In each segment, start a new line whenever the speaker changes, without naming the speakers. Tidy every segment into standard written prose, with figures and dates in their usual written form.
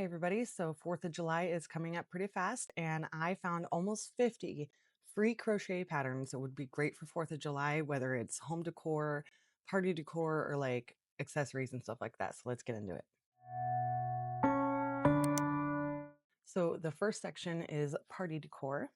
everybody. So 4th of July is coming up pretty fast, and I found almost 50 free crochet patterns that would be great for 4th of July, whether it's home decor, party decor, or like accessories and stuff like that. So let's get into it. So the first section is party decor.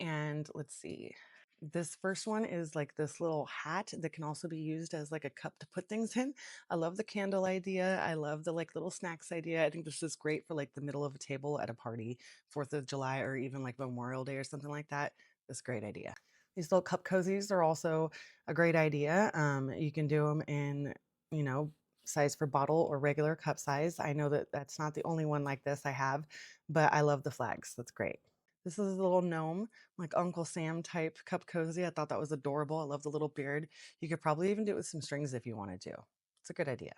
And let's see. This first one is like this little hat that can also be used as like a cup to put things in. I love the candle idea. I love the like little snacks idea. I think this is great for like the middle of a table at a party, 4th of July, or even like Memorial Day or something like that. That's a great idea. These little cup cozies are also a great idea. You can do them in, you know, size for bottle or regular cup size. I know that that's not the only one like this I have, but I love the flags. That's great. This is a little gnome, like Uncle Sam type cup cozy. I thought that was adorable. I love the little beard. You could probably even do it with some strings if you wanted to. It's a good idea.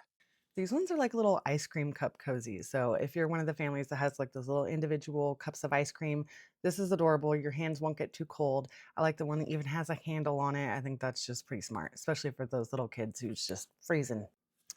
These ones are like little ice cream cup cozies. So if you're one of the families that has like those little individual cups of ice cream, this is adorable. Your hands won't get too cold. I like the one that even has a handle on it. I think that's just pretty smart, especially for those little kids who's just freezing.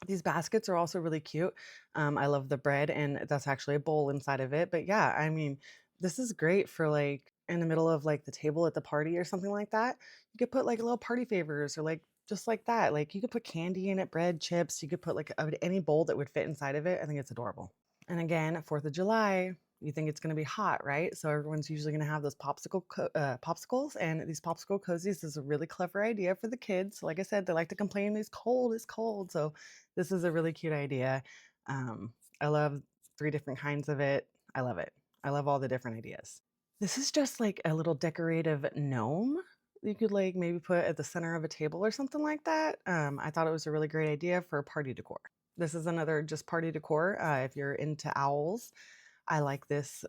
These baskets are also really cute. I love the bread, and that's actually a bowl inside of it. But yeah, I mean, this is great for like in the middle of like the table at the party or something like that. You could put like little party favors or like just like that. Like you could put candy in it, bread, chips. You could put like any bowl that would fit inside of it. I think it's adorable. And again, 4th of July, you think it's going to be hot, right? So everyone's usually going to have those popsicles, and these popsicle cozies is a really clever idea for the kids. Like I said, they like to complain, it's cold, it's cold. So this is a really cute idea. I love 3 different kinds of it. I love it. I love all the different ideas. This is just like a little decorative gnome you could like maybe put at the center of a table or something like that. I thought it was a really great idea for party decor. This is another just party decor. If you're into owls, I like this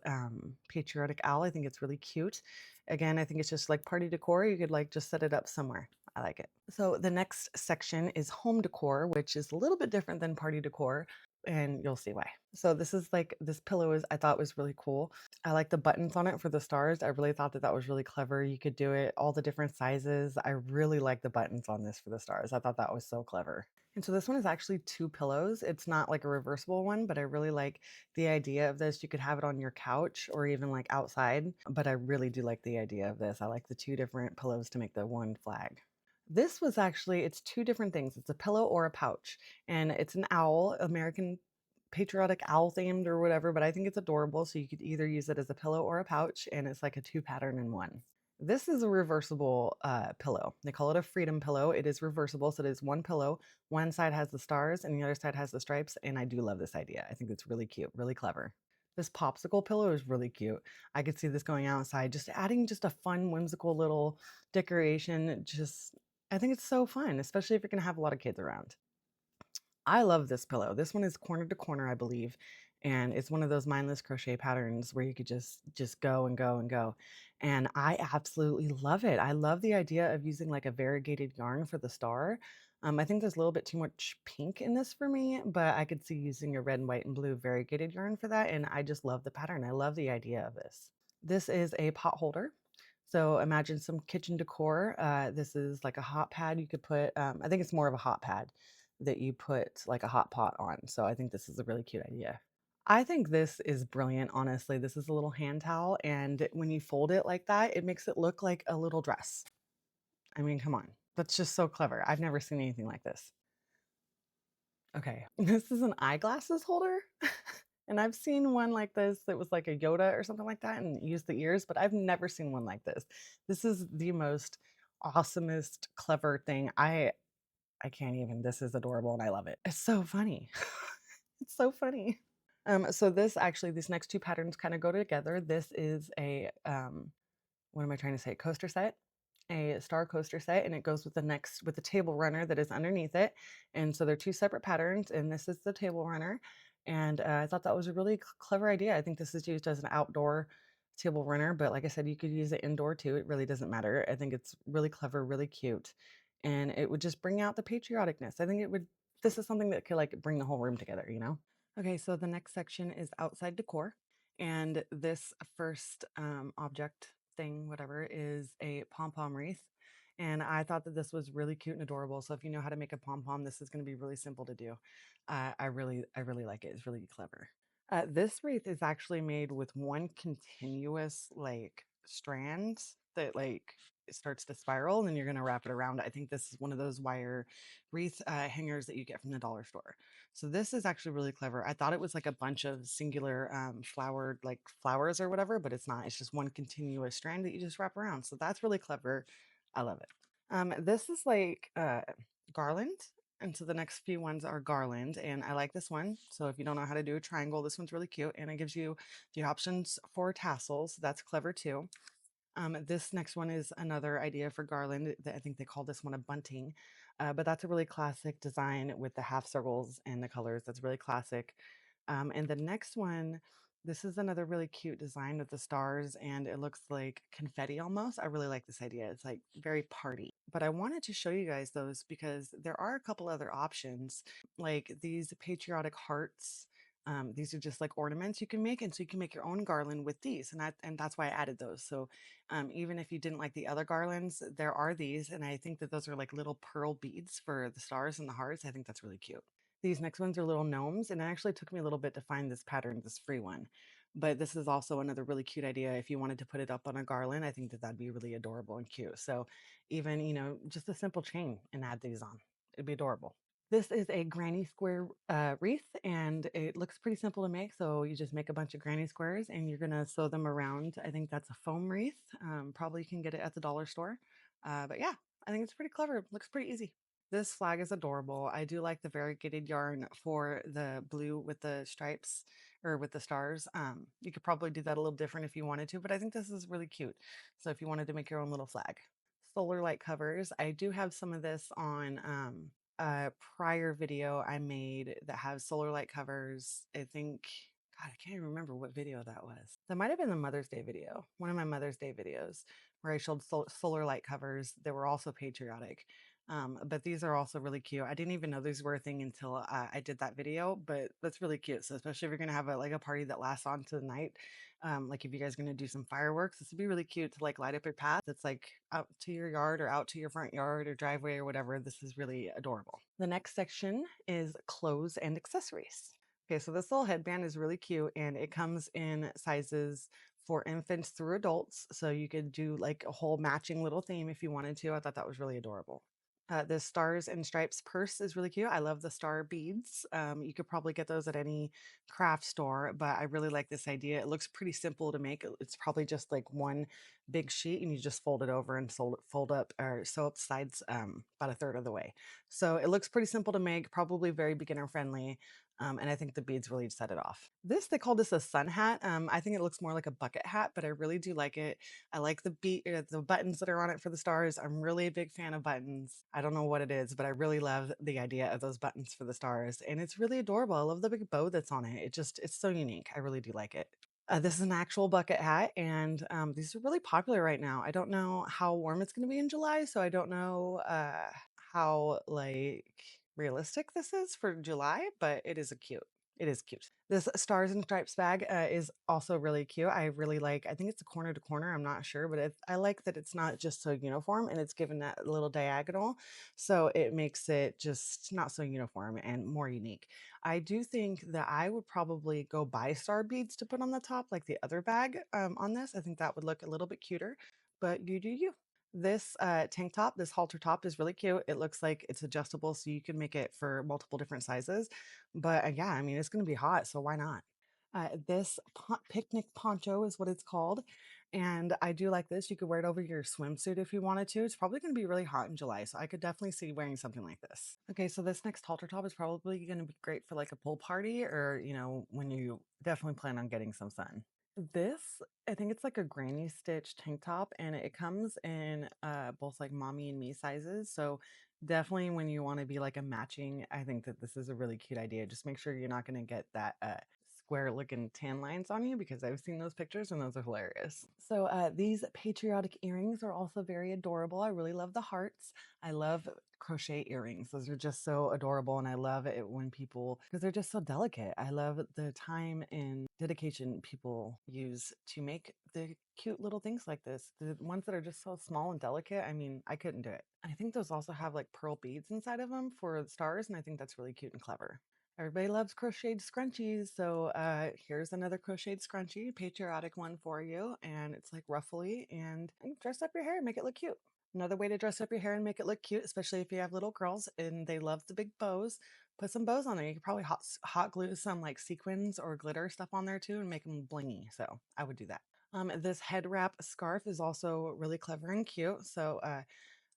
patriotic owl. I think it's really cute. Again, I think it's just like party decor. You could like just set it up somewhere. I like it. So the next section is home decor, which is a little bit different than party decor, and you'll see why. So this is like this pillow is I thought was really cool. I like the buttons on it for the stars. I really thought that that was really clever. You could do it all the different sizes. I really like the buttons on this for the stars. I thought that was so clever. And so this one is actually 2 pillows. It's not like a reversible one, but I really like the idea of this. You could have it on your couch or even like outside, but I really do like the idea of this. I like the 2 different pillows to make the one flag. This was actually, it's 2 different things. It's a pillow or a pouch, and it's an owl, American patriotic owl themed or whatever, but I think it's adorable. So you could either use it as a pillow or a pouch, and it's like a 2 pattern in one. This is a reversible pillow. They call it a freedom pillow. It is reversible, so it is 1 pillow. One side has the stars and the other side has the stripes, and I do love this idea. I think it's really cute, really clever. This popsicle pillow is really cute. I could see this going outside, just adding just a fun, whimsical little decoration. Just, I think it's so fun, especially if you're gonna have a lot of kids around. I love this pillow. This one is corner to corner, I believe, and it's one of those mindless crochet patterns where you could just go and go and go. And I absolutely love it. I love the idea of using like a variegated yarn for the star. I think there's a little bit too much pink in this for me, but I could see using a red and white and blue variegated yarn for that. And I just love the pattern. I love the idea of this. This is a pot holder. So imagine some kitchen decor. This is like a hot pad you could put, I think it's more of a hot pad that you put like a hot pot on. So I think this is a really cute idea. I think this is brilliant, honestly. This is a little hand towel, and when you fold it like that, it makes it look like a little dress. I mean, come on. That's just so clever. I've never seen anything like this. Okay, this is an eyeglasses holder. And I've seen one like this that was like a Yoda or something like that and used the ears, but I've never seen one like this. This is the most awesomest clever thing. I can't even. This is adorable and I love it. It's so funny. It's so funny. So this actually, these next 2 patterns kind of go together. This is a, what am I trying to say? Coaster set, a star coaster set, and it goes with the next, with the table runner that is underneath it. And so they're 2 separate patterns, and this is the table runner. And I thought that was a really clever idea. I think this is used as an outdoor table runner, but like I said, you could use it indoor too. It really doesn't matter. I think it's really clever, really cute, and it would just bring out the patrioticness. I think it would. This is something that could like bring the whole room together, you know? Okay, so the next section is outside decor. And this first object thing, whatever, is a pom pom wreath. And I thought that this was really cute and adorable. So if you know how to make a pom pom, this is going to be really simple to do. I really like it. It's really clever. This wreath is actually made with one continuous like strand that like it starts to spiral and then you're going to wrap it around. I think this is one of those wire wreath hangers that you get from the dollar store. So this is actually really clever. I thought it was like a bunch of singular flowered like flowers or whatever, but it's not. It's just one continuous strand that you just wrap around. So that's really clever. I love it. This is like garland. And so the next few ones are garland, and I like this one. So if you don't know how to do a triangle, this one's really cute, and it gives you the options for tassels. That's clever too. This next one is another idea for garland. I think they call this one a bunting, but that's a really classic design with the half circles and the colors. That's really classic. And the next one, this is another really cute design with the stars, and it looks like confetti almost. I really like this idea. It's like very party. But I wanted to show you guys those because there are a couple other options, like these patriotic hearts. These are just like ornaments you can make, and so you can make your own garland with these, and that's why I added those. So even if you didn't like the other garlands, there are these, and I think that those are like little pearl beads for the stars and the hearts. I think that's really cute. These next ones are little gnomes, and it actually took me a little bit to find this pattern, this free one. But this is also another really cute idea. If you wanted to put it up on a garland, I think that that'd be really adorable and cute. So even, just a simple chain and add these on. It'd be adorable. This is a granny square wreath, and it looks pretty simple to make. So you just make a bunch of granny squares and you're gonna sew them around. I think that's a foam wreath. Probably you can get it at the dollar store. But yeah, I think it's pretty clever. Looks pretty easy. This flag is adorable. I do like the variegated yarn for the blue with the stripes or with the stars. You could probably do that a little different if you wanted to, but I think this is really cute. So if you wanted to make your own little flag. Solar light covers. I do have some of this on a prior video I made that has solar light covers. I think, God, I can't even remember what video that was. That might have been the Mother's Day video, one of my Mother's Day videos where I showed solar light covers that were also patriotic. But these are also really cute. I didn't even know these were a thing until I did that video, but that's really cute. So especially if you're gonna have a party that lasts on to the night, like if you guys are gonna do some fireworks, this would be really cute to like light up your path. That's like out to your yard or out to your front yard or driveway or whatever. This is really adorable. The next section is clothes and accessories. Okay, so this little headband is really cute and it comes in sizes for infants through adults. So you could do like a whole matching little theme if you wanted to. I thought that was really adorable. The stars and stripes purse is really cute. I love the star beads. You could probably get those at any craft store, but I really like this idea. It looks pretty simple to make. It's probably just like one big sheet and you just fold it over and fold up or sew up sides about a third of the way. So it looks pretty simple to make, probably very beginner friendly. And I think the beads really set it off. They call this a sun hat. I think it looks more like a bucket hat, but I really do like it. I like the buttons that are on it for the stars. I'm really a big fan of buttons. I don't know what it is, but I really love the idea of those buttons for the stars, and it's really adorable. I love the big bow that's on it. It's so unique. I really do like it. This is an actual bucket hat, and these are really popular right now. I don't know how warm it's going to be in July, so I don't know how like realistic this is for July, but it is a cute. It is cute. This stars and stripes bag is also really cute. I really like. I think it's a corner to corner. I'm not sure, but I like that it's not just so uniform and it's given that little diagonal, so it makes it just not so uniform and more unique. I do think that I would probably go buy star beads to put on the top, like the other bag on this. I think that would look a little bit cuter, but you do you. This tank top, this halter top is really cute. It looks like it's adjustable, so you can make it for multiple different sizes. But yeah, I mean, it's going to be hot, so why not? This picnic poncho is what it's called. And I do like this. You could wear it over your swimsuit if you wanted to. It's probably going to be really hot in July, so I could definitely see wearing something like this. Okay, so this next halter top is probably going to be great for like a pool party or, when you definitely plan on getting some sun. This, I think it's like a granny stitch tank top and it comes in both like mommy and me sizes. So definitely when you want to be like a matching, I think that this is a really cute idea. Just make sure you're not going to get that square looking tan lines on you because I've seen those pictures and those are hilarious. So these patriotic earrings are also very adorable. I really love the hearts. I love crochet earrings. Those are just so adorable and I love it when people because they're just so delicate. I love the time and dedication people use to make the cute little things like this. The ones that are just so small and delicate. I mean, I couldn't do it. I think those also have like pearl beads inside of them for the stars and I think that's really cute and clever. Everybody loves crocheted scrunchies, so here's another crocheted scrunchie, patriotic one for you, and it's like ruffly and dress up your hair and make it look cute. Another way to dress up your hair and make it look cute, especially if you have little girls and they love the big bows, put some bows on there. You could probably hot glue some like sequins or glitter stuff on there too and make them blingy. So I would do that. This head wrap scarf is also really clever and cute. So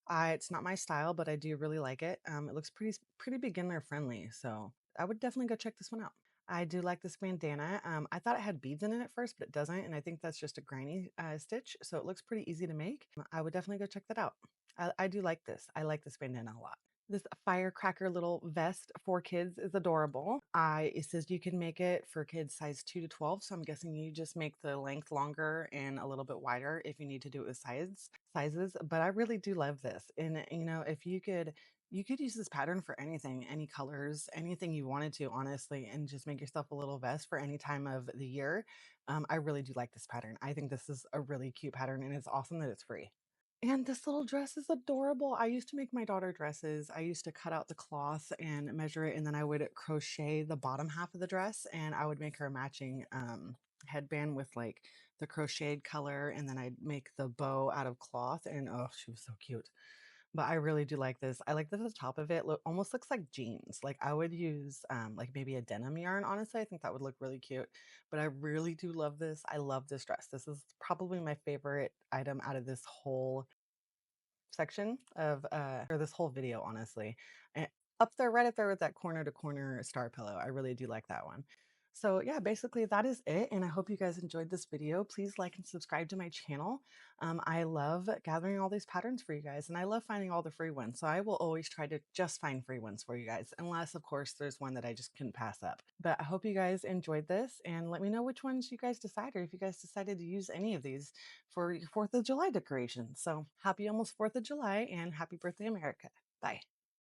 it's not my style, but I do really like it. It looks pretty beginner friendly, so I would definitely go check this one out. I do like this bandana. I thought it had beads in it at first, but it doesn't, and I think that's just a granny stitch, so it looks pretty easy to make. I would definitely go check that out. I do like this. I like this bandana a lot. This firecracker little vest for kids is adorable. It says you can make it for kids size 2 to 12, so I'm guessing you just make the length longer and a little bit wider if you need to do it with sizes. But I really do love this. And you know, if you could use this pattern for anything, any colors, anything you wanted to, honestly, and just make yourself a little vest for any time of the year. I really do like this pattern. I think this is a really cute pattern, and it's awesome that it's free. And this little dress is adorable. I used to make my daughter dresses. I used to cut out the cloth and measure it, and then I would crochet the bottom half of the dress, and I would make her a matching headband with like the crocheted color, and then I'd make the bow out of cloth, and oh, she was so cute. But I really do like this. I like that the top of it almost looks like jeans. Like I would use like maybe a denim yarn. Honestly, I think that would look really cute. But I really do love this. I love this dress. This is probably my favorite item out of this whole section of or this whole video, honestly. And up there, right up there with that corner to corner star pillow. I really do like that one. So yeah, basically that is it. And I hope you guys enjoyed this video. Please like and subscribe to my channel. I love gathering all these patterns for you guys, and I love finding all the free ones. So I will always try to just find free ones for you guys, unless of course there's one that I just couldn't pass up. But I hope you guys enjoyed this, and let me know which ones you guys decide, or if you guys decided to use any of these for your 4th of July decorations. So happy almost 4th of July, and happy birthday, America. Bye.